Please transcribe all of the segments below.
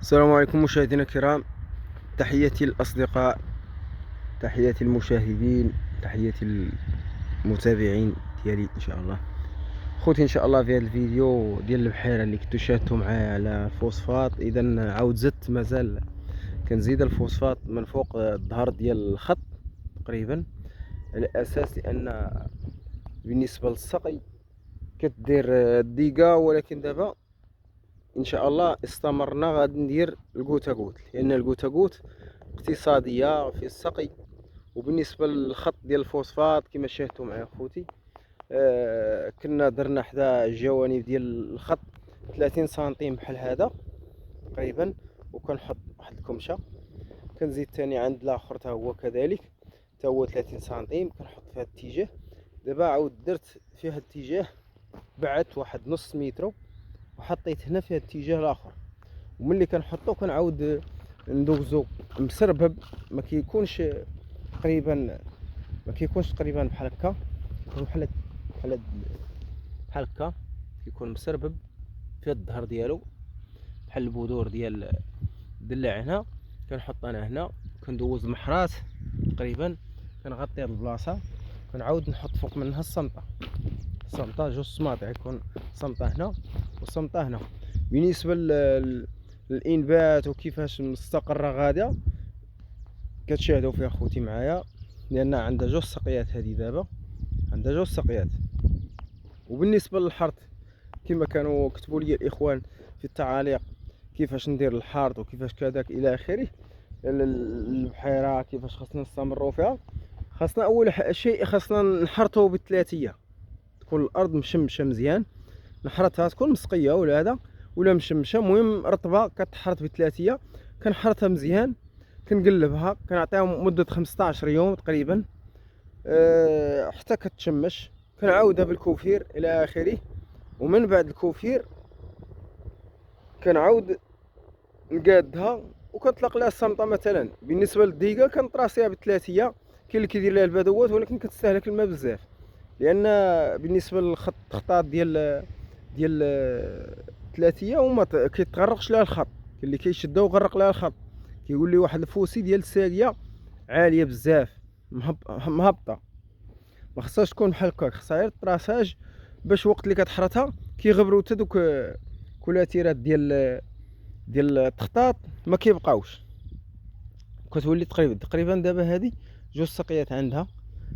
السلام عليكم مشاهدينا الكرام. تحياتي للأصدقاء، تحياتي المشاهدين، تحياتي المتابعين ديالي إن شاء الله. خوتي إن شاء الله في هذا الفيديو ديال البحيرة اللي كنتو شاهدتو معايا على الفوسفات، إذا عاود زدت، مازال كنزيد الفوسفات من فوق الظهر ديال الخط تقريبا، على أساس لأن بالنسبة للسقي كدير الديقة، ولكن دابا ان شاء الله استمرنا غادي ندير الكوتا كوت، لان الكوتا كوت اقتصاديه في السقي. وبالنسبه للخط ديال الفوسفات كما شاهدتوا معايا خوتي، كنا درنا حدا الجوانب ديال الخط 30 سنتيم بحال هذا تقريبا، وكنحط واحد الكمشه. كنزيد ثاني عند الاخر حتى هو كذلك، حتى هو 30 سنتيم كنحط في هذا الاتجاه. دابا عاود درت في هذا الاتجاه، بعدت واحد نص متر وحطيت هنا في الاتجاه الاخر. وملي كنحطو كنعاود ندوزو مسربب، ما كيكونش تقريبا بحال هكا، يكون بحال هكا، كيكون مسربب في الظهر ديالو بحال البذور ديال الدلاع. هنا كنحط انا هنا، كندوز محرات تقريبا، كنغطي هاد البلاصه، كنعاود نحط فوق منها الصمطه جوج سماط، يكون صمطه هنا وصمطه هنا. بالنسبه للانبات وكيفاش مستقره غاده كتشاهدوا فيها خوتي معايا، لان عندها جوج سقيات، هذه دابا عندها جوج سقيات. وبالنسبه للحرث كما كانوا كتبوا لي الاخوان في التعاليق كيفاش ندير الحرث وكيفاش كذاك الى اخره، البحيره كيفاش خاصنا نستمروا فيها. خاصنا اول شيء خاصنا نحرثوا بالثلاثيه، تكون الارض مشمشه مزيان، نحرثها تكون مسقيه ولا هذا ولا مشمشه، المهم رطبه كتحرث بثلاثيه. كنحرثها مزيان، كنقلبها، كنعطيها مده 15 يوم تقريبا حتى كتشمش. كنعاودها بالكوفير الى اخره. ومن بعد الكوفير كنعاود نقادها وكنطلق لها الصمطه. مثلا بالنسبه للديقه كنطراسيها بالثلاثيه، كاين اللي كيدير لها البدوات ولكن كتستهلك الماء بزاف، لان بالنسبه للخطاط ديال الثلاثيه وما كيتغرقش لها الخط. كاين اللي كيشدها وغرق لها الخط، كيقول لي واحد الفوسي ديال الساليه عاليه بزاف، مهبطه. ما خصهاش تكون بحال هكاك، خصها غير الطراساج باش وقت اللي كتحرثها كيغبروا حتى دوك كولاتيرات ديال التخطاط ما كيبقاوش، كتولي تقريبا. دابا هذه جوج سقيات عندها،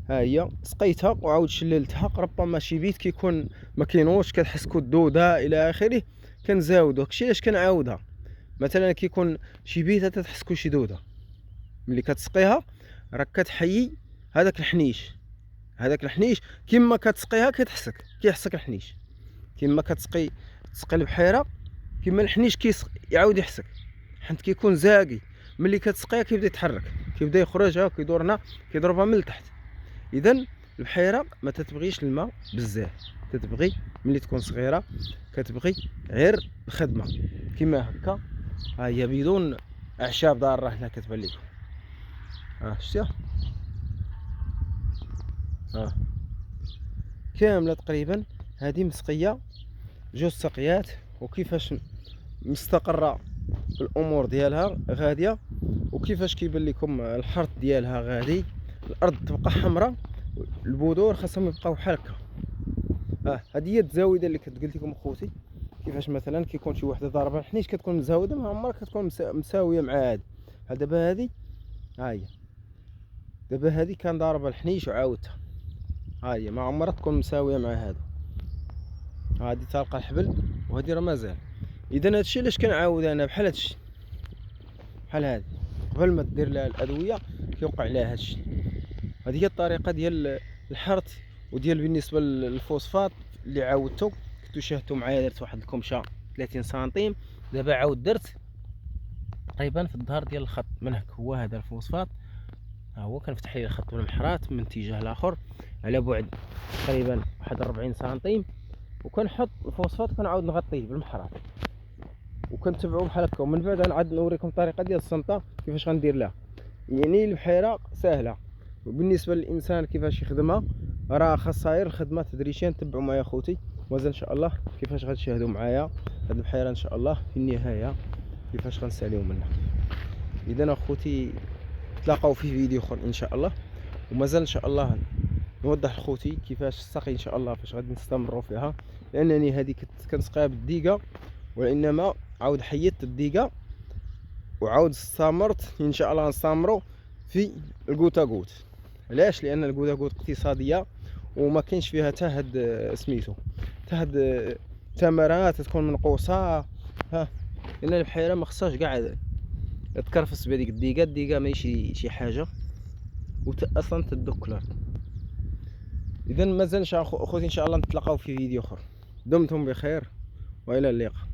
ها هي سقيتها وعاود شللتها. ربما شي بيت كيكون ما كينوضش، كتحس كدوده الى اخره، كنزاودو. هادشي علاش كنعاودها. مثلا كيكون شي بيت تحس كلشي دوده، ملي كتسقيها راك كتحيي هذاك الحنيش. كيما كتسقيها كيحسك الحنيش، كيما تسقي البحيره، كيما الحنيش يعاود يحسك، حيت كيكون زاقي. ملي كتسقيها كيبدا يتحرك، كيبدا يخرج ها كيدور هنا، كيضربها من التحت. اذا البحيره ما تتبغيش الماء بزاف، تتبغي ملي تكون صغيره كتبغي غير الخدمه كيما هكا. ها هي بدون اعشاب ضاره هنا كتبان لكم، ها شتيها، ها كامله تقريبا. هذه مسقيه جوج سقيات، وكيفاش مستقره الامور ديالها غاديه، وكيفاش كيبان لكم الحرث ديالها غادي. الارض تبقى حمراء، البذور خاصهم يبقاو بحال هكا. هذه هي التزاوده اللي كنت قلت لكم اخوتي، كيفاش مثلا كيكون شي وحده ضاربه الحنيش كتكون مزاوده، ما عمرها كتكون مساويه مع هذه. دابا هذه، ها هي دابا هذه كان ضاربه الحنيش وعاودتها، ها هي ما عمرها تكون مساويه مع هذا. هذه تلقى الحبل وهذه راه مازال. اذا هادشي علاش كنعاود انا بحال هادشي، بحال هذه، قبل ما دير لها الادويه كيوقع لها هادشي. هذه هي الطريقه ديال الحرث. وديال بالنسبه للفوسفات اللي عاودته كنتو شاهدتوا معايا، درت واحد الكمشه 30 سنتيم. دابا عاود درت تقريبا في الظهر ديال الخط من هك، هو هذا الفوسفات. ها هو كنفتح ليه الخط والمحرات من اتجاه الاخر على بعد تقريبا واحد 40 سنتيم، وكنحط الفوسفات كنعاود نغطيه بالمحرات وكنتبعوا بحال هكا. ومن بعد غنعاد نوريكم الطريقه ديال الصمطه كيفاش غندير لها. يعني البحيره سهله، وبالنسبه للانسان كيفاش يخدمها راه خاصها غير الخدمه تدريجيا. تبعوا معايا خوتي، ومازال ان شاء الله كيفاش غتشاهدوا معايا هاد البحيره ان شاء الله في النهايه. كيفاش غنساليو منها. اذا اخوتي نتلاقاو في فيديو اخر ان شاء الله، ومازال ان شاء الله نوضح لخوتي كيفاش السقي ان شاء الله، فاش غادي نستمروا فيها، لانني هذه كنسقيها بالديقه، وانما عاود حيدت الديقه وعاود استمرت ان شاء الله نستمروا في الكوتا. علاش؟ لان الكوتا اقتصاديه وما كاينش فيها حتى هاد سميتو، حتى هاد ثمرات تكون منقوصه. ها، لان البحيره ما خصهاش كاع تكرفس بهذيك الديقه ماشي شي حاجه اصلا تدك الارض. اذا مازال اخوتي ان شاء الله نتلاقاو في فيديو اخر. دمتم بخير والى اللقاء.